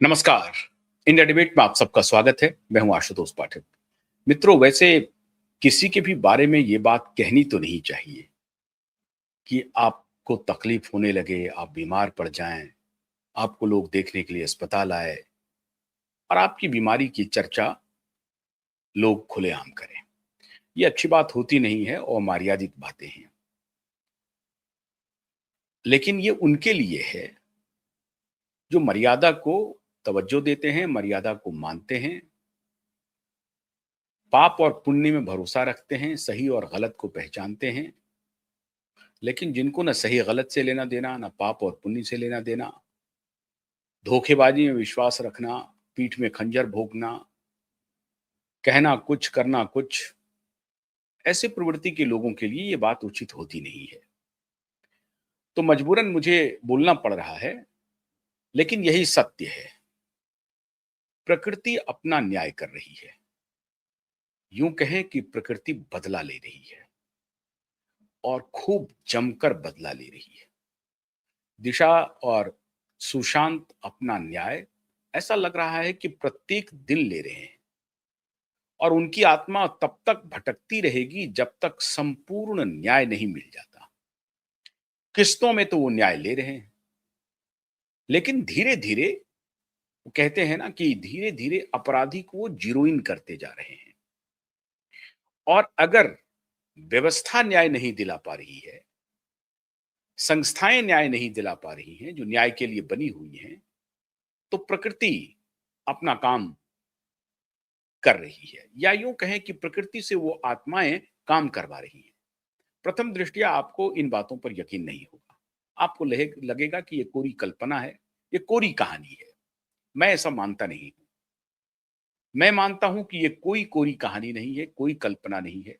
नमस्कार। India debate में आप सबका स्वागत है। मैं हूं आशुतोष पाठक। मित्रों, वैसे किसी के भी बारे में ये बात कहनी तो नहीं चाहिए कि आपको तकलीफ होने लगे, आप बीमार पड़ जाएं, आपको लोग देखने के लिए अस्पताल आए और आपकी बीमारी की चर्चा लोग खुलेआम करें। ये अच्छी बात होती नहीं है और मर्यादित बातें हैं। लेकिन ये उनके लिए है जो मर्यादा को तवज्जो देते हैं, मर्यादा को मानते हैं, पाप और पुण्य में भरोसा रखते हैं, सही और गलत को पहचानते हैं। लेकिन जिनको ना सही गलत से लेना देना, ना पाप और पुण्य से लेना देना, धोखेबाजी में विश्वास रखना, पीठ में खंजर भोंकना, कहना कुछ करना कुछ, ऐसे प्रवृत्ति के लोगों के लिए ये बात उचित होती नहीं है। तो मजबूरन मुझे बोलना पड़ रहा है, लेकिन यही सत्य है। प्रकृति अपना न्याय कर रही है। यूं कहें कि प्रकृति बदला ले रही है और खूब जमकर बदला ले रही है। दिशा और सुशांत अपना न्याय ऐसा लग रहा है कि प्रत्येक दिन ले रहे हैं और उनकी आत्मा तब तक भटकती रहेगी जब तक संपूर्ण न्याय नहीं मिल जाता। किस्तों में तो वो न्याय ले रहे हैं, लेकिन धीरे धीरे वो कहते हैं ना कि धीरे धीरे अपराधी को वो जीरोइन करते जा रहे हैं। और अगर व्यवस्था न्याय नहीं दिला पा रही है, संस्थाएं न्याय नहीं दिला पा रही हैं जो न्याय के लिए बनी हुई हैं, तो प्रकृति अपना काम कर रही है, या यूं कहें कि प्रकृति से वो आत्माएं काम करवा रही हैं। प्रथम दृष्टया आपको इन बातों पर यकीन नहीं होगा। आपको लगेगा कि ये कोरी कल्पना है, ये कोरी कहानी है। मैं ऐसा मानता नहीं हूं। मैं मानता हूं कि ये कोई कोरी कहानी नहीं है, कोई कल्पना नहीं है।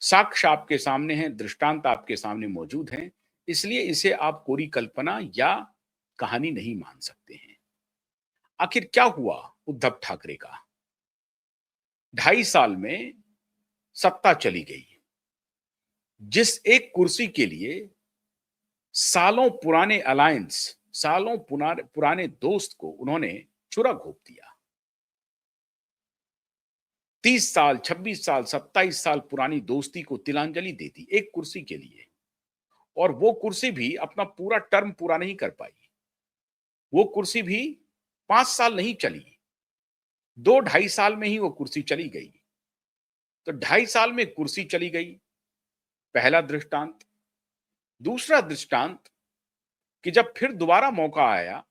साक्ष्य आपके सामने हैं, दृष्टांत आपके सामने मौजूद हैं, इसलिए इसे आप कोरी कल्पना या कहानी नहीं मान सकते हैं। आखिर क्या हुआ उद्धव ठाकरे का? 2.5 साल में सत्ता चली गई। जिस एक कुर्सी के लिए सालों पुराने अलायंस, सालों पुराने दोस्त को उन्होंने चुरा घोंप दिया। 30 साल, 26 साल, 27 साल पुरानी दोस्ती को तिलांजलि दे दी एक कुर्सी के लिए। और वो कुर्सी भी अपना पूरा टर्म पूरा नहीं कर पाई। वो कुर्सी भी 5 साल नहीं चली, 2 ढाई साल में ही वो कुर्सी चली गई। तो 2.5 साल में कुर्सी चली गई, पहला दृष्टांत। दूसरा दृष्टांत कि जब फिर दोबारा मौका आया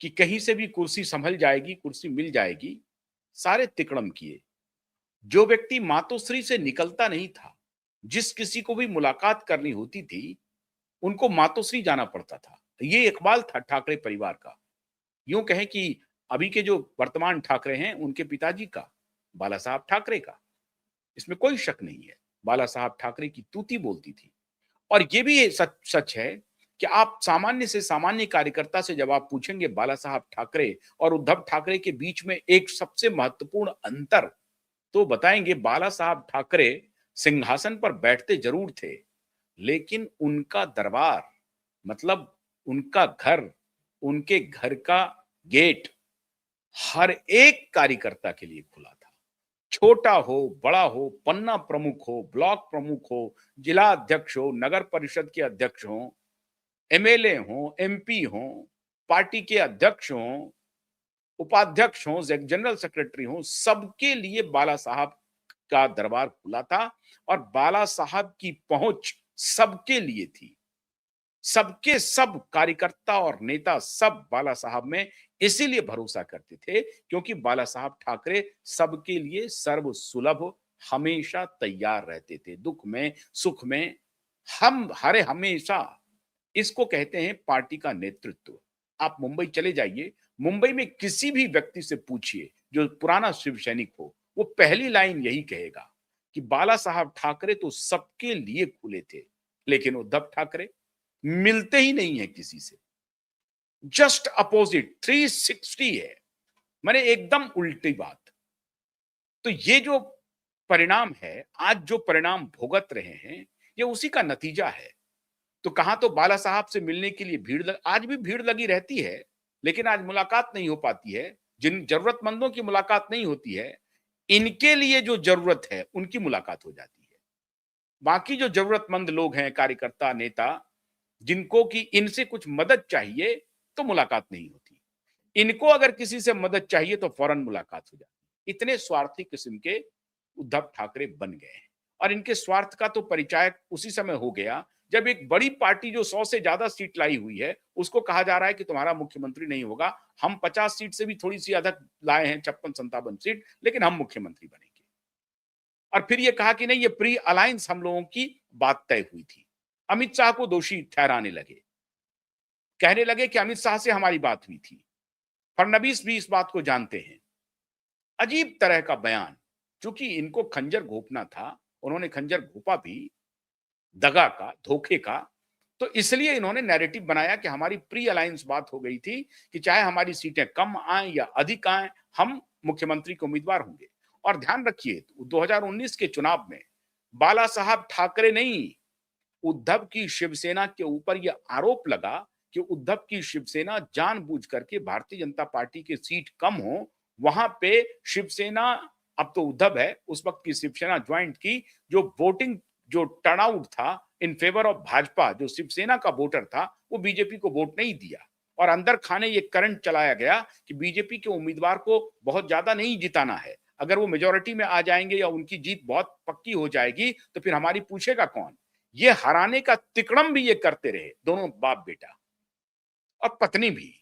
कि कहीं से भी कुर्सी संभल जाएगी, कुर्सी मिल जाएगी, सारे तिकड़म किए। जो व्यक्ति मातोश्री से निकलता नहीं था, जिस किसी को भी मुलाकात करनी होती थी, उनको मातोश्री जाना पड़ता था। ये इकबाल था ठाकरे परिवार का। यूं कहें कि अभी के जो वर्तमान ठाकरे हैं, उनके पिताजी का, बाला साहब ठाकरे का, इसमें कोई शक नहीं है। बाला साहब ठाकरे की तूती बोलती थी। और ये भी सच सच है कि आप सामान्य से सामान्य कार्यकर्ता से जब आप पूछेंगे बाला साहब ठाकरे और उद्धव ठाकरे के बीच में एक सबसे महत्वपूर्ण अंतर, तो बताएंगे बाला साहब ठाकरे सिंहासन पर बैठते जरूर थे, लेकिन उनका दरबार, मतलब उनका घर, उनके घर का गेट हर एक कार्यकर्ता के लिए खुला था। छोटा हो, बड़ा हो, पन्ना प्रमुख हो, ब्लॉक प्रमुख हो, जिला अध्यक्ष हो, नगर परिषद के अध्यक्ष हो, एमएलए हो, एमपी हो, पार्टी के अध्यक्ष हो, उपाध्यक्ष हो, जनरल सेक्रेटरी हो, सबके लिए बाला साहब का दरबार खुला था। और बाला साहब की पहुंच सबके लिए थी। सबके सब कार्यकर्ता और नेता सब बाला साहब में इसीलिए भरोसा करते थे क्योंकि बाला साहब ठाकरे सबके लिए सर्व सुलभ, हमेशा तैयार रहते थे, दुख में सुख में। हम हरे हमेशा, इसको कहते हैं पार्टी का नेतृत्व। आप मुंबई चले जाइए, मुंबई में किसी भी व्यक्ति से पूछिए जो पुराना शिव सैनिक हो, वो पहली लाइन यही कहेगा कि बाला साहब ठाकरे तो सबके लिए खुले थे, लेकिन उद्धव ठाकरे मिलते ही नहीं है किसी से। जस्ट अपोजिट, 360 है, मैंने एकदम उल्टी बात। तो ये जो परिणाम है, आज जो परिणाम भुगत रहे हैं, ये उसी का नतीजा है। तो कहां तो बाला साहब से मिलने के लिए आज भी भीड़ लगी रहती है। लेकिन आज मुलाकात नहीं हो पाती है। जिन जरूरतमंदों की मुलाकात नहीं होती है, इनके लिए जो जरूरत है उनकी मुलाकात हो जाती है। बाकी जो जरूरतमंद लोग हैं, कार्यकर्ता, नेता, जिनको कि इनसे कुछ मदद चाहिए, तो मुलाकात नहीं होती। इनको अगर किसी से मदद चाहिए तो फौरन मुलाकात हो जाती। इतने स्वार्थी किस्म के उद्धव ठाकरे बन गए हैं। और इनके स्वार्थ का तो परिचायक उसी समय हो गया जब एक बड़ी पार्टी जो 100 से ज्यादा सीट लाई हुई है, उसको कहा जा रहा है कि तुम्हारा मुख्यमंत्री नहीं होगा, हम 50 सीट से भी थोड़ी सी अधिक लाए हैं, 56-57 सीट, लेकिन हम मुख्यमंत्री बनेंगे। और फिर ये कहा कि नहीं, ये प्री अलायंस हम लोगों की बात तय हुई थी। अमित शाह को दोषी ठहराने लगे, कहने लगे कि अमित शाह से हमारी बात हुई थी। फडणवीस भी इस बात को जानते हैं। अजीब तरह का बयान। चूंकि इनको खंजर घोंपना था, उन्होंने खंजर घोंपा भी दगा का, धोखे का। तो इसलिए इन्होंने नैरेटिव बनाया कि हमारी प्री अलायंस बात हो गई थी कि चाहे हमारी सीटें कम आए या अधिक आए, हम मुख्यमंत्री के उम्मीदवार होंगे। और ध्यान रखिए, 2019 के चुनाव में बाला साहब ठाकरे नहीं, उद्धव की शिवसेना के ऊपर यह आरोप लगा कि उद्धव की शिवसेना जानबूझ करके भारतीय जनता पार्टी की सीट कम हो, वहां पे शिवसेना, अब तो उद्धव है, उस वक्त की शिवसेना ज्वाइंट की जो वोटिंग, जो टर्नआउट था इन फेवर ऑफ भाजपा, जो शिवसेना का वोटर था, वो बीजेपी को वोट नहीं दिया। और अंदर खाने ये करंट चलाया गया कि बीजेपी के उम्मीदवार को बहुत ज्यादा नहीं जिताना है, अगर वो मेजोरिटी में आ जाएंगे या उनकी जीत बहुत पक्की हो जाएगी तो फिर हमारी पूछेगा कौन। ये हराने का तिकड़म भी ये करते रहे, दोनों बाप बेटा और पत्नी भी।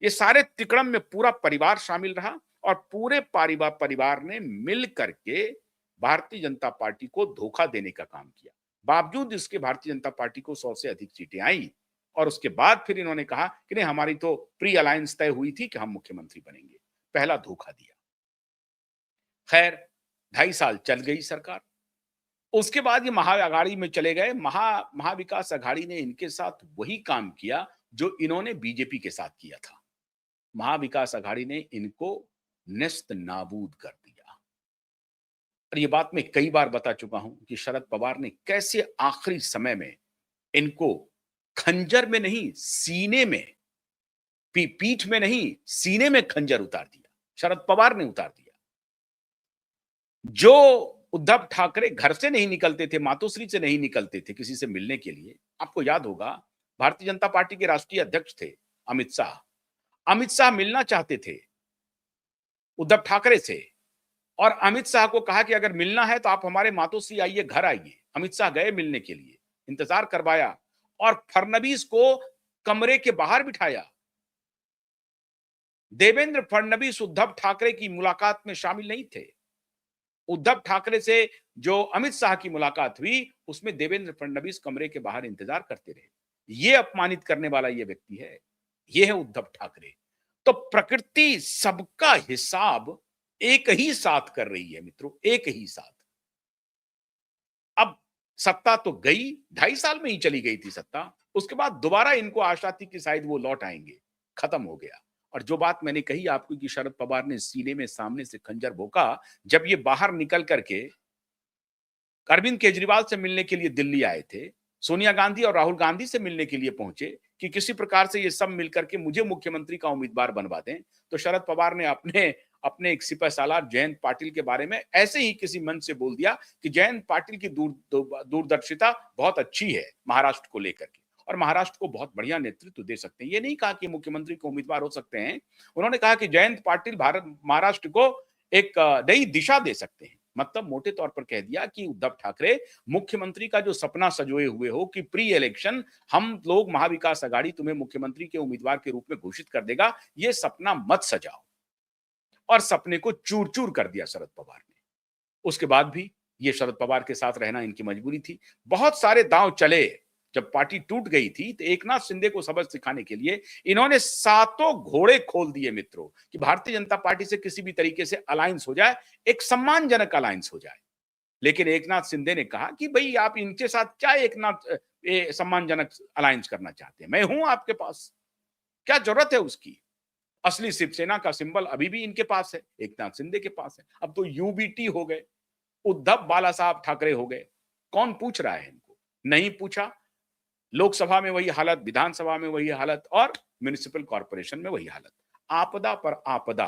ये सारे तिकड़म में पूरा परिवार शामिल रहा और पूरे परिवार ने मिल करके भारतीय जनता पार्टी को धोखा देने का काम किया। बावजूद इसके भारतीय जनता पार्टी को 100 से अधिक सीटें आई और उसके बाद फिर इन्होंने कहा कि नहीं, हमारी तो प्री अलायंस तय हुई थी कि हम मुख्यमंत्री बनेंगे। पहला धोखा दिया। खैर, 2.5 साल चल गई सरकार। उसके बाद ये महाअघाड़ी में चले गए। महाविकास अघाड़ी ने इनके साथ वही काम किया जो इन्होंने बीजेपी के साथ किया था। महाविकास अघाड़ी ने इनको नेस्त नाबूद कर दिया। और ये बात मैं कई बार बता चुका हूं कि शरद पवार ने कैसे आखिरी समय में इनको खंजर में नहीं, सीने में, पीठ में नहीं, सीने में खंजर उतार दिया। शरद पवार ने उतार दिया। जो उद्धव ठाकरे घर से नहीं निकलते थे, मातोश्री से नहीं निकलते थे किसी से मिलने के लिए, आपको याद होगा, भारतीय जनता पार्टी के राष्ट्रीय अध्यक्ष थे अमित शाह। अमित शाह मिलना चाहते थे उद्धव ठाकरे से और अमित शाह को कहा कि अगर मिलना है तो आप हमारे मातोश्री आइए, घर आइए। अमित शाह गए मिलने के लिए, इंतजार करवाया और फडणवीस को कमरे के बाहर बिठाया। देवेंद्र फडणवीस उद्धव ठाकरे की मुलाकात में शामिल नहीं थे। उद्धव ठाकरे से जो अमित शाह की मुलाकात हुई, उसमें देवेंद्र फडणवीस कमरे के बाहर इंतजार करते रहे। ये अपमानित करने वाला ये व्यक्ति है, ये है उद्धव ठाकरे। तो प्रकृति सबका हिसाब एक ही साथ कर रही है मित्रों, एक ही साथ। अब सत्ता तो गई, 2.5 साल में ही चली गई थी सत्ता। उसके बाद दोबारा इनको आशा थी कि शायद वो लौट आएंगे, खत्म हो गया। और जो बात मैंने कही आपको कि शरद पवार ने सीने में सामने से खंजर भोंका, जब ये बाहर निकल करके अरविंद केजरीवाल से मिलने के लिए दिल्ली आए थे, सोनिया गांधी और राहुल गांधी से मिलने के लिए पहुंचे कि किसी प्रकार से ये सब मिलकर के मुझे मुख्यमंत्री का उम्मीदवार बनवा दें, तो शरद पवार ने अपने अपने एक सिपहसालार जयंत पाटिल के बारे में ऐसे ही किसी मंच से बोल दिया कि जयंत पाटिल की दूरदर्शिता बहुत अच्छी है महाराष्ट्र को लेकर के और महाराष्ट्र को बहुत बढ़िया नेतृत्व दे सकते हैं। ये नहीं कहा कि मुख्यमंत्री को उम्मीदवार हो सकते हैं, उन्होंने कहा कि जयंत पाटिल भारत महाराष्ट्र को एक नई दिशा दे सकते हैं। मतलब मोटे तौर पर कह दिया कि उद्धव ठाकरे मुख्यमंत्री का जो सपना सजोए हुए हो कि प्री इलेक्शन हम लोग महाविकास अघाड़ी तुम्हें मुख्यमंत्री के उम्मीदवार के रूप में घोषित कर देगा, ये सपना मत सजाओ। और सपने को चूर चूर कर दिया शरद पवार ने। उसके बाद भी ये शरद पवार के साथ रहना इनकी मजबूरी थी। बहुत सारे दांव चले। जब पार्टी टूट गई थी तो एकनाथ शिंदे को सबक सिखाने के लिए इन्होंने 7 घोड़े खोल दिए मित्रों कि भारतीय जनता पार्टी से किसी भी तरीके से अलायंस हो जाए, एक सम्मानजनक अलायंस हो जाए। लेकिन एकनाथ शिंदे ने कहा कि भाई आप इनके साथ क्या सम्मानजनक अलायंस करना चाहते हैं, मैं हूं आपके पास, क्या जरूरत है उसकी। असली शिवसेना का सिंबल अभी भी इनके पास है, एकनाथ शिंदे के पास है। अब तो यूबीटी हो गए, उद्धव बाला साहब ठाकरे हो गए। कौन पूछ रहा है इनको? नहीं पूछा। लोकसभा में वही हालत, विधानसभा में वही हालत और म्युनिसिपल कॉर्पोरेशन में वही हालत। आपदा पर आपदा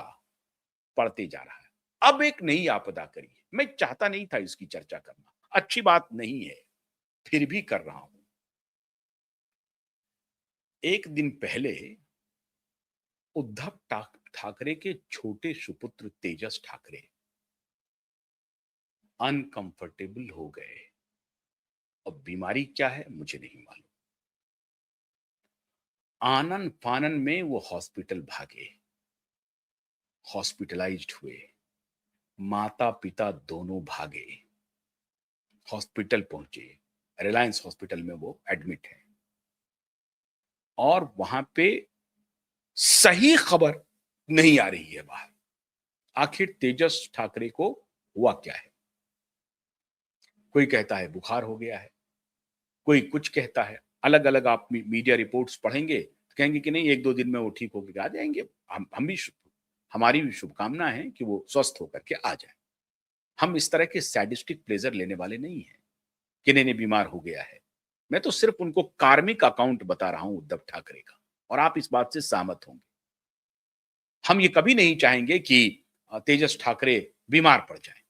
पड़ते जा रहा है। अब एक नई आपदा करी है। मैं चाहता नहीं था इसकी चर्चा करना, अच्छी बात नहीं है, फिर भी कर रहा हूं। एक दिन पहले उद्धव ठाकरे के छोटे सुपुत्र तेजस ठाकरे अनकंफर्टेबल हो गए। अब बीमारी क्या है मुझे नहीं मालूम। आनन फानन में वो हॉस्पिटल भागे, हॉस्पिटलाइज्ड हुए। माता पिता दोनों भागे, हॉस्पिटल पहुंचे। रिलायंस हॉस्पिटल में वो एडमिट है और वहां पे सही खबर नहीं आ रही है बाहर। आखिर तेजस ठाकरे को हुआ क्या है? कोई कहता है बुखार हो गया है, कोई कुछ कहता है। अलग अलग आप मीडिया रिपोर्ट्स पढ़ेंगे तो कहेंगे कि नहीं, एक दो दिन में वो ठीक होकर आ जाएंगे। हम भी, हमारी भी शुभकामना है कि वो स्वस्थ होकर के आ जाए। हम इस तरह के सैडिस्टिक प्लेजर लेने वाले नहीं हैं कि नहीं नहीं बीमार हो गया है। मैं तो सिर्फ उनको कार्मिक अकाउंट बता रहा हूं उद्धव ठाकरे का, और आप इस बात से सहमत होंगे। हम ये कभी नहीं चाहेंगे कि तेजस ठाकरे बीमार पड़ जाए,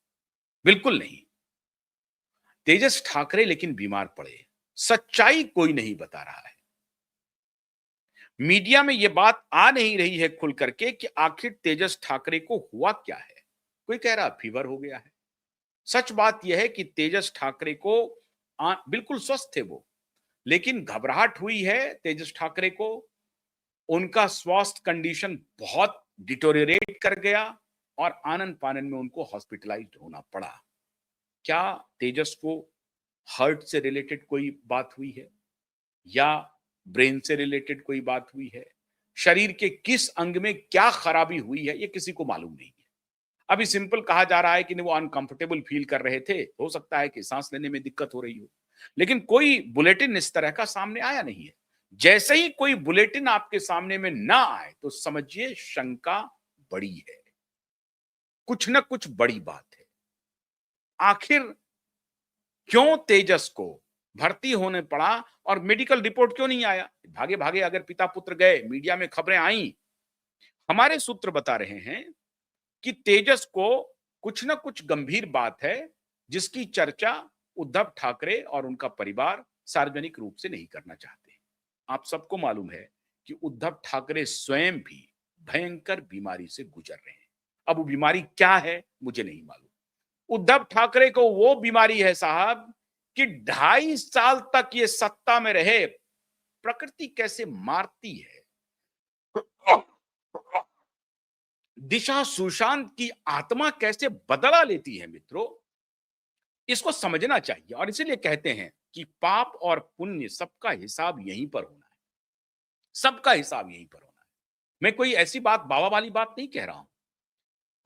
बिल्कुल नहीं। तेजस ठाकरे लेकिन बीमार पड़े, सच्चाई कोई नहीं बता रहा है। मीडिया में यह बात आ नहीं रही है खुल करके कि आखिर तेजस ठाकरे को हुआ क्या है। कोई कह रहा फीवर हो गया है। सच बात यह है कि तेजस ठाकरे को बिल्कुल स्वस्थ थे वो, लेकिन घबराहट हुई है तेजस ठाकरे को। उनका स्वास्थ्य कंडीशन बहुत डिटोरिएट कर गया और आनन फानन में उनको हॉस्पिटलाइज्ड होना पड़ा। क्या तेजस को हार्ट से रिलेटेड कोई बात हुई है या ब्रेन से रिलेटेड कोई बात हुई है? शरीर के किस अंग में क्या खराबी हुई है ये किसी को मालूम नहीं है। अभी सिंपल कहा जा रहा है कि वो अनकंफर्टेबल फील कर रहे थे, हो सकता है कि सांस लेने में दिक्कत हो रही हो, लेकिन कोई बुलेटिन इस तरह का सामने आया नहीं है। जैसे ही कोई बुलेटिन आपके सामने में ना आए तो समझिए शंका बड़ी है, कुछ ना कुछ बड़ी बात है। आखिर क्यों तेजस को भर्ती होने पड़ा और मेडिकल रिपोर्ट क्यों नहीं आया? भागे भागे अगर पिता पुत्र गए, मीडिया में खबरें आई। हमारे सूत्र बता रहे हैं कि तेजस को कुछ ना कुछ गंभीर बात है जिसकी चर्चा उद्धव ठाकरे और उनका परिवार सार्वजनिक रूप से नहीं करना चाहते। आप सबको मालूम है कि उद्धव ठाकरे स्वयं भी भयंकर बीमारी से गुजर रहे हैं। अब वो बीमारी क्या है मुझे नहीं मालूम। उद्धव ठाकरे को वो बीमारी है साहब कि 2.5 साल तक ये सत्ता में रहे। प्रकृति कैसे मारती है, दिशा सुशांत की आत्मा कैसे बदला लेती है मित्रों, इसको समझना चाहिए। और इसीलिए कहते हैं कि पाप और पुण्य सबका हिसाब यहीं पर होना है, सबका हिसाब यहीं पर होना है। मैं कोई ऐसी बात बाबा वाली बात नहीं कह रहा हूं,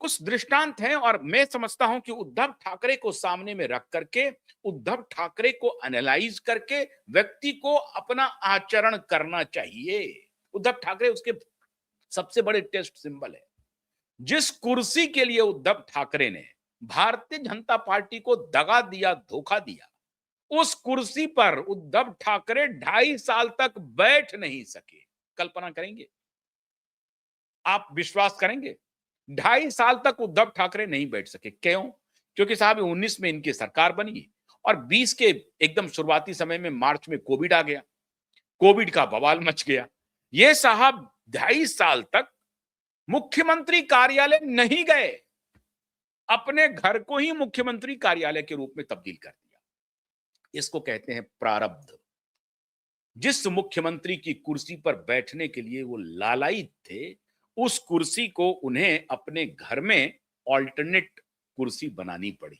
कुछ दृष्टांत हैं और मैं समझता हूं कि उद्धव ठाकरे को सामने में रख करके, उद्धव ठाकरे को एनालाइज करके व्यक्ति को अपना आचरण करना चाहिए। उद्धव ठाकरे उसके सबसे बड़े टेस्ट सिंबल है। जिस कुर्सी के लिए उद्धव ठाकरे ने भारतीय जनता पार्टी को दगा दिया, धोखा दिया, उस कुर्सी पर उद्धव ठाकरे 2.5 साल तक बैठ नहीं सके। कल्पना करेंगे? आप विश्वास करेंगे? 2.5 साल तक उद्धव ठाकरे नहीं बैठ सके। क्यों? क्योंकि साहब 19 में इनकी सरकार बनी और 20 के एकदम शुरुआती समय में मार्च में कोविड आ गया, कोविड का बवाल मच गया। ये साहब 2.5 साल तक मुख्यमंत्री कार्यालय नहीं गए, अपने घर को ही मुख्यमंत्री कार्यालय के रूप में तब्दील कर दिया। इसको कहते हैं प्रारब्ध। जिस मुख्यमंत्री की कुर्सी पर बैठने के लिए वो लालायित थे, उस कुर्सी को उन्हें अपने घर में ऑल्टरनेट कुर्सी बनानी पड़ी।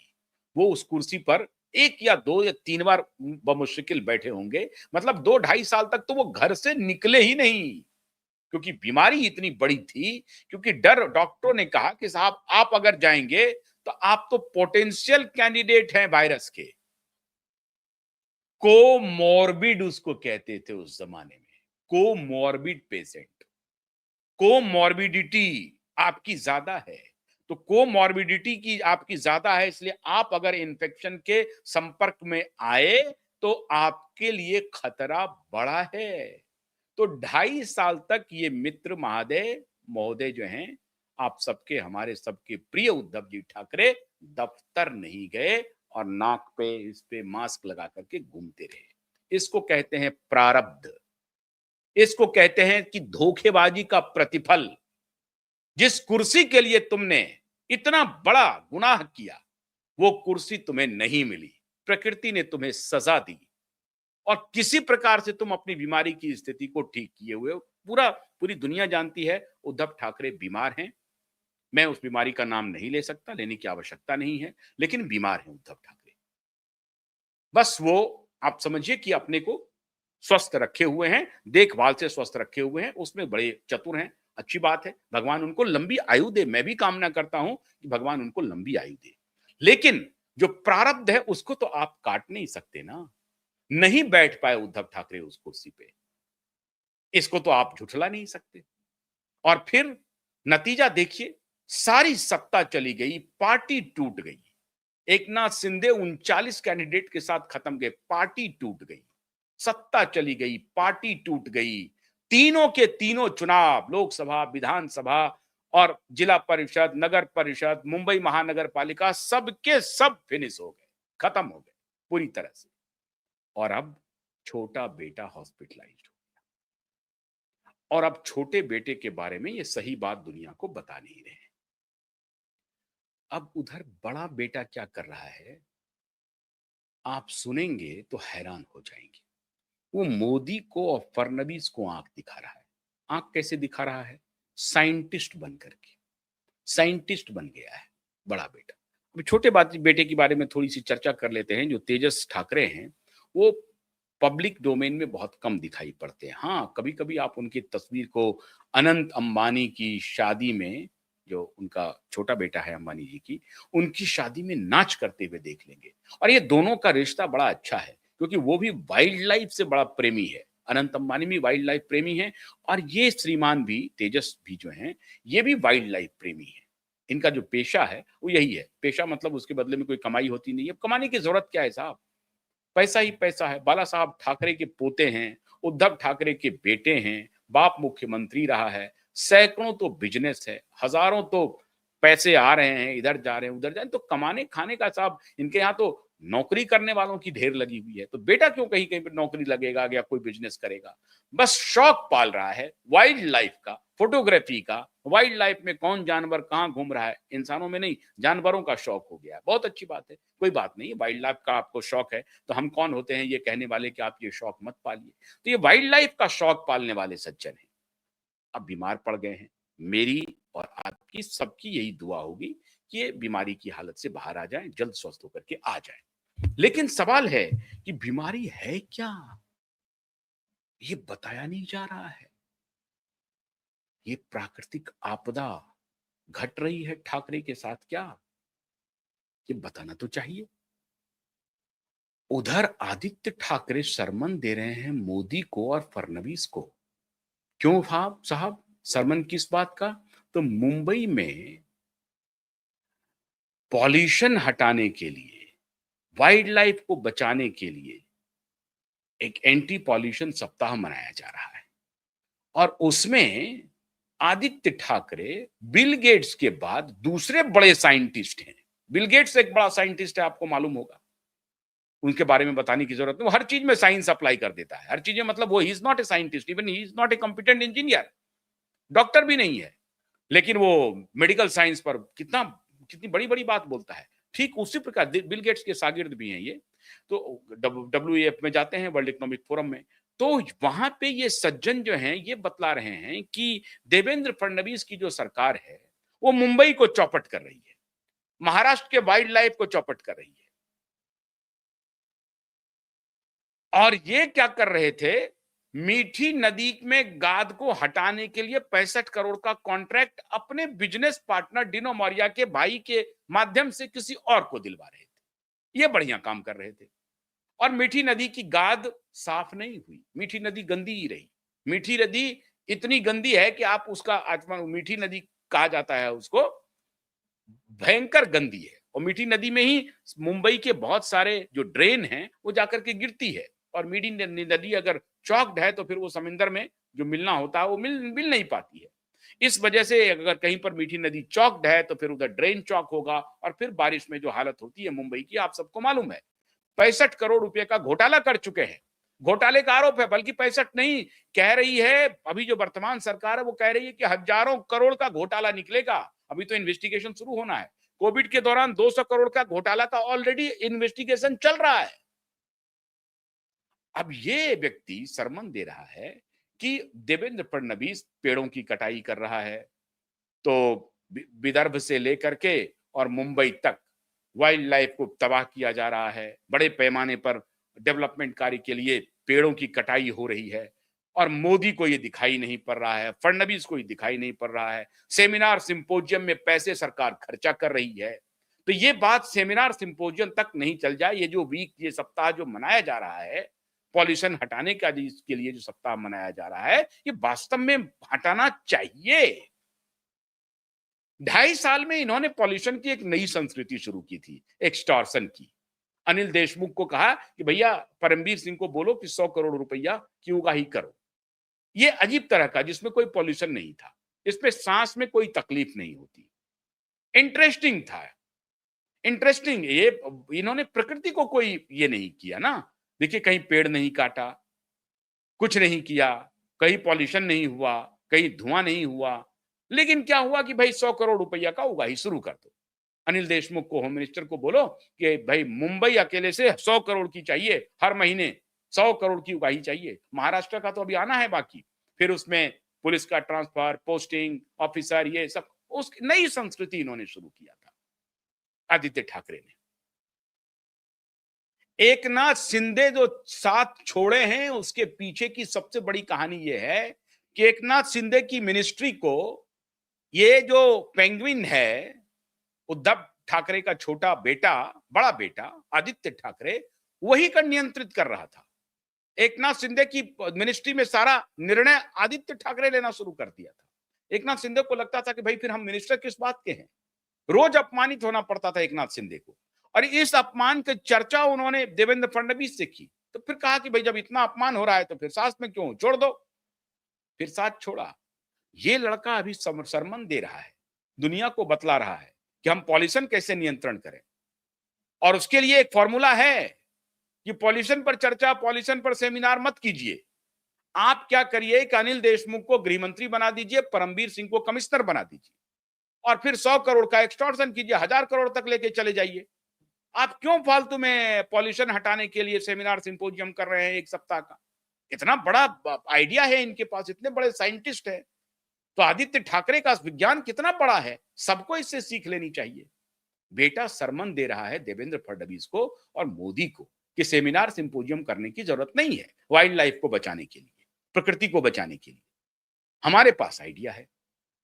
वो उस कुर्सी पर 1 या 2 या 3 बार बमुश्किल बैठे होंगे। मतलब 2-2.5 साल तक तो वो घर से निकले ही नहीं, क्योंकि बीमारी इतनी बड़ी थी। क्योंकि डर, डॉक्टरों ने कहा कि साहब आप अगर जाएंगे तो आप तो पोटेंशियल कैंडिडेट हैं वायरस के। कोमॉर्बिड उसको कहते थे उस जमाने में, कोमॉर्बिड पेशेंट। कोमॉर्बिडिटी आपकी ज्यादा है, तो कोमॉर्बिडिटी की आपकी ज्यादा है, इसलिए आप अगर इन्फेक्शन के संपर्क में आए तो आपके लिए खतरा बड़ा है। तो 2.5 साल तक ये मित्र महादय महोदय जो हैं, आप सबके हमारे सबके प्रिय उद्धव जी ठाकरे दफ्तर नहीं गए और नाक पे इस पे मास्क लगा करके घूमते रहे। इसको कहते हैं प्रारब्ध। इसको कहते हैं कि धोखेबाजी का प्रतिफल। जिस कुर्सी के लिए तुमने इतना बड़ा गुनाह किया, वो कुर्सी तुम्हें नहीं मिली। प्रकृति ने तुम्हें सजा दी और किसी प्रकार से तुम अपनी बीमारी की स्थिति को ठीक किए हुए हो। पूरी दुनिया जानती है उद्धव ठाकरे बीमार हैं। मैं उस बीमारी का नाम नहीं ले सकता, लेने की आवश्यकता नहीं है, लेकिन बीमार हैं उद्धव ठाकरे। बस वो आप समझिए कि अपने को स्वस्थ रखे हुए हैं, देखभाल से स्वस्थ रखे हुए हैं, उसमें बड़े चतुर हैं। अच्छी बात है, भगवान उनको लंबी आयु दे। मैं भी कामना करता हूं कि भगवान उनको लंबी आयु दे। लेकिन जो प्रारब्ध है उसको तो आप काट नहीं सकते ना। नहीं बैठ पाए उद्धव ठाकरे उस कुर्सी पे, इसको तो आप झुठला नहीं सकते। और फिर नतीजा देखिए, सारी सत्ता चली गई, पार्टी टूट गई। एकनाथ शिंदे 39 कैंडिडेट के साथ खत्म गए, पार्टी टूट गई, सत्ता चली गई, पार्टी टूट गई। तीनों के तीनों चुनाव, लोकसभा, विधानसभा और जिला परिषद, नगर परिषद, मुंबई महानगर पालिका, सबके सब फिनिश हो गए, खत्म हो गए पूरी तरह से। और अब छोटा बेटा हॉस्पिटलाइज्ड हो गया और अब छोटे बेटे के बारे में ये सही बात दुनिया को बता नहीं रहे। अब उधर बड़ा बेटा क्या कर रहा है, आप सुनेंगे तो हैरान हो जाएंगे। वो मोदी को और फडणवीस को आंख दिखा रहा है। आंख कैसे दिखा रहा है? साइंटिस्ट बन करके। साइंटिस्ट बन गया है बड़ा बेटा। अभी छोटे बेटे के बारे में थोड़ी सी चर्चा कर लेते हैं। जो तेजस ठाकरे हैं, वो पब्लिक डोमेन में बहुत कम दिखाई पड़ते हैं। हाँ, कभी कभी आप उनकी तस्वीर को अनंत अंबानी की शादी में, जो उनका छोटा बेटा है अंबानी जी की, उनकी शादी में नाच करते हुए देख लेंगे। और ये दोनों का रिश्ता बड़ा अच्छा है, क्योंकि वो भी वाइल्ड लाइफ से बड़ा प्रेमी है। अनंत अंबानी भी वाइल्ड लाइफ प्रेमी है और ये श्रीमान भी, तेजस भी जो हैं, ये भी वाइल्ड लाइफ प्रेमी है। इनका जो पेशा है वो यही है। पेशा मतलब उसके बदले में कोई कमाई होती नहीं है। कमाने की जरूरत क्या है साहब? पैसा ही पैसा है। बाला साहब ठाकरे के पोते हैं, उद्धव ठाकरे के बेटे हैं, बाप मुख्यमंत्री रहा है, सैकड़ों तो बिजनेस है, हजारों तो पैसे आ रहे हैं, इधर जा रहे हैं उधर जा रहे हैं। तो कमाने खाने का साहब, इनके यहाँ तो नौकरी करने वालों की ढेर लगी हुई है। तो बेटा क्यों कहीं कहीं पर नौकरी लगेगा या कोई बिजनेस करेगा? बस शौक पाल रहा है वाइल्ड लाइफ का, फोटोग्राफी का। वाइल्ड लाइफ में कौन जानवर कहाँ घूम रहा है, इंसानों में नहीं, जानवरों का शौक हो गया है। बहुत अच्छी बात है, कोई बात नहीं। वाइल्ड लाइफ का आपको शौक है तो हम कौन होते हैं ये कहने वाले कि आप ये शौक मत पालिए। तो ये वाइल्ड लाइफ का शौक पालने वाले सज्जन हैं, अब बीमार पड़ गए हैं। मेरी और आपकी सबकी यही दुआ होगी कि ये बीमारी की हालत से बाहर आ जाएं, जल्द स्वस्थ होकर के आ जाएं। लेकिन सवाल है कि बीमारी है क्या, ये बताया नहीं जा रहा है। ये प्राकृतिक आपदा घट रही है ठाकरे के साथ क्या, ये बताना तो चाहिए। उधर आदित्य ठाकरे सरमन दे रहे हैं मोदी को और फडणवीस को। क्यों साहब सरमन किस बात का? तो मुंबई में पॉल्यूशन हटाने के लिए, वाइल्ड लाइफ को बचाने के लिए एक एंटी पॉल्यूशन सप्ताह मनाया जा रहा है और उसमें आदित्य ठाकरे बिल गेट्स के बाद दूसरे बड़े साइंटिस्ट हैं। बिल गेट्स एक बड़ा साइंटिस्ट है, आपको मालूम होगा, उनके बारे में बताने की जरूरत नहीं। वो हर चीज में साइंस अप्लाई कर देता है, हर चीज में। मतलब वो he is not a scientist, even he is not a competent engineer, doctor भी नहीं है, लेकिन वो मेडिकल साइंस पर कितनी बड़ी बड़ी बात बोलता है। ठीक उसी प्रकार बिल गेट्स के शागिर्द भी हैं ये। तो WEF में जाते हैं, वर्ल्ड इकोनॉमिक फोरम में। तो वहां पे ये सज्जन जो हैं ये बतला रहे हैं कि देवेंद्र फडणवीस की जो सरकार है वो मुंबई को चौपट कर रही है, महाराष्ट्र के वाइल्ड लाइफ को चौपट कर रही है। और ये क्या कर रहे थे, मीठी नदी में गाद को हटाने के लिए 65 करोड़ का कॉन्ट्रैक्ट अपने बिजनेस पार्टनर डिनो मौर्या के भाई के माध्यम से किसी और को दिलवा रहे थे। ये बढ़िया काम कर रहे थे। और मीठी नदी की गाद साफ नहीं हुई, मीठी नदी गंदी ही रही। मीठी नदी इतनी गंदी है कि आप उसका आचमन, मीठी नदी कहा जाता है उसको, भयंकर गंदी है। और मीठी नदी में ही मुंबई के बहुत सारे जो ड्रेन हैं वो जाकर के गिरती है। और मीठी नदी अगर चौक्ड है तो फिर वो समुद्र में जो मिलना होता है वो मिल मिल नहीं पाती है। इस वजह से अगर कहीं पर मीठी नदी चौक्ड है तो फिर उधर ड्रेन चौक होगा, और फिर बारिश में जो हालत होती है मुंबई की आप सबको मालूम है। 65 करोड़ रुपए का घोटाला कर चुके हैं। घोटाले का आरोप है, बल्कि 65 नहीं, कह रही है अभी जो वर्तमान सरकार है वो कह रही है कि हजारों करोड़ का घोटाला निकलेगा। अभी तो इन्वेस्टिगेशन शुरू होना है। कोविड के दौरान 200 करोड़ का घोटाला का ऑलरेडी इन्वेस्टिगेशन चल रहा है। अब ये व्यक्ति सरमन दे रहा है कि देवेंद्र फडणवीस पेड़ों की कटाई कर रहा है, तो विदर्भ से लेकर के और मुंबई तक वाइल्ड लाइफ को तबाह किया जा रहा है। बड़े पैमाने पर डेवलपमेंट कार्य के लिए पेड़ों की कटाई हो रही है, और मोदी को ये दिखाई नहीं पड़ रहा है, फडणवीस को ये दिखाई नहीं पड़ रहा है। सेमिनार सिंपोजियम में पैसे सरकार खर्चा कर रही है। तो ये बात सेमिनार सिंपोजियम तक नहीं चल जाए, ये जो वीक, ये सप्ताह जो मनाया जा रहा है पॉल्यूशन हटाने का, जिसके लिए जो सप्ताह मनाया जा रहा है, ये वास्तव में हटाना चाहिए। 2.5 साल में इन्होंने पॉल्यूशन की एक नई संस्कृति शुरू की थी, एक्सटॉर्शन की। अनिल देशमुख को कहा कि भैया परमबीर सिंह को बोलो कि 100 करोड़ रुपया की उगाही करो। ये अजीब तरह का, जिसमें कोई पॉल्यूशन नहीं था, इसमें सांस में कोई तकलीफ नहीं होती। इंटरेस्टिंग था, इंटरेस्टिंग। ये इन्होंने प्रकृति को कोई ये नहीं किया ना। देखिए, कहीं पेड़ नहीं काटा, कुछ नहीं किया, कहीं पॉल्यूशन नहीं हुआ, कहीं धुआं नहीं हुआ, लेकिन क्या हुआ कि भाई 100 करोड़ रुपया का उगाही शुरू कर दो। अनिल देशमुख को, होम मिनिस्टर को बोलो कि भाई मुंबई अकेले से 100 करोड़ की चाहिए, हर महीने 100 करोड़ की उगाही चाहिए। महाराष्ट्र का तो अभी आना है बाकी, फिर उसमें पुलिस का ट्रांसफर, पोस्टिंग, ऑफिसर, ये सब उस नई संस्कृति इन्होंने शुरू किया था आदित्य ठाकरे ने। एकनाथ शिंदे जो साथ छोड़े हैं, उसके पीछे की सबसे बड़ी कहानी यह है कि एकनाथ शिंदे की मिनिस्ट्री को ये जो पेंगुइन है, उद्धव ठाकरे का छोटा बेटा, बड़ा बेटा आदित्य ठाकरे, वही का नियंत्रित कर रहा था। एकनाथ शिंदे की मिनिस्ट्री में सारा निर्णय आदित्य ठाकरे लेना शुरू कर दिया था। एकनाथ शिंदे को लगता था कि भाई फिर हम मिनिस्टर किस बात के हैं। रोज अपमानित होना पड़ता था एकनाथ शिंदे को, और इस अपमान की चर्चा उन्होंने देवेंद्र फडणवीस से की। तो फिर कहा कि भाई जब इतना अपमान हो रहा है तो फिर साथ में क्यों, छोड़ दो। फिर साथ छोड़ा। ये लड़का अभी सरमन दे रहा है, दुनिया को बतला रहा है कि हम पॉल्यूशन कैसे नियंत्रण करें, और उसके लिए एक फॉर्मूला है कि पॉल्यूशन पर चर्चा, पॉल्यूशन पर सेमिनार मत कीजिए। आप क्या करिए कि अनिल देशमुख को गृह मंत्री बना दीजिए, परमबीर सिंह को कमिश्नर बना दीजिए, और फिर 100 करोड़ का एक्सटॉर्शन कीजिए, 1000 करोड़ तक लेके चले जाइए। आप क्यों फालतू में पॉल्यूशन हटाने के लिए सेमिनार सिंपोजियम कर रहे हैं एक सप्ताह का? इतना बड़ा आइडिया है इनके पास, इतने बड़े साइंटिस्ट है। तो आदित्य ठाकरे का विज्ञान कितना बड़ा है, सबको इससे सीख लेनी चाहिए। बेटा सरमन दे रहा है देवेंद्र फडणवीस को और मोदी को कि सेमिनार सिंपोजियम करने की जरूरत नहीं है वाइल्ड लाइफ को बचाने के लिए, प्रकृति को बचाने के लिए। हमारे पास आइडिया है,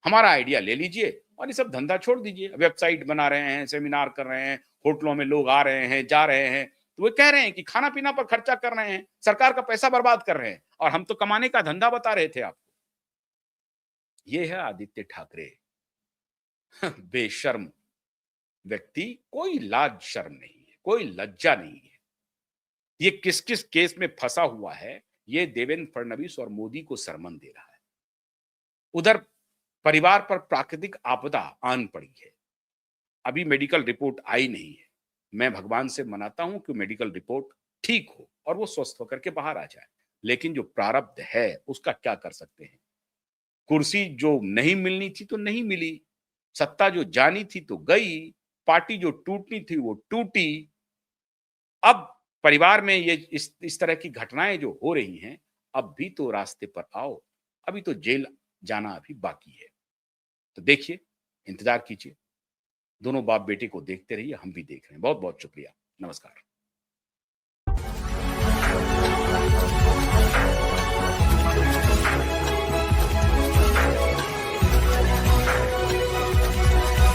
हमारा आइडिया ले लीजिए और ये सब धंधा छोड़ दीजिए। वेबसाइट बना रहे हैं, सेमिनार कर रहे हैं, होटलों में लोग आ रहे हैं, जा रहे हैं, तो वो कह रहे हैं कि खाना पीना पर खर्चा कर रहे हैं, सरकार का पैसा बर्बाद कर रहे हैं, और हम तो कमाने का धंधा बता रहे थे आपको। ये है आदित्य ठाकरे। बेशर्म व्यक्ति, कोई लाज शर्म नहीं है, कोई लज्जा नहीं है। ये किस किस केस में फंसा हुआ है, ये देवेंद्र फडणवीस और मोदी को सरमन दे रहा है। उधर परिवार पर प्राकृतिक आपदा आन पड़ी है, अभी मेडिकल रिपोर्ट आई नहीं है। मैं भगवान से मनाता हूं कि मेडिकल रिपोर्ट ठीक हो और वो स्वस्थ होकर के बाहर आ जाए, लेकिन जो प्रारब्ध है उसका क्या कर सकते हैं। कुर्सी जो नहीं मिलनी थी तो नहीं मिली, सत्ता जो जानी थी तो गई, पार्टी जो टूटनी थी वो टूटी। अब परिवार में ये इस तरह की घटनाएं जो हो रही हैं, अब भी तो रास्ते पर आओ, अभी तो जेल जाना अभी बाकी है। तो देखिए, इंतजार कीजिए, दोनों बाप बेटे को देखते रहिए, हम भी देख रहे हैं। बहुत बहुत शुक्रिया, नमस्कार।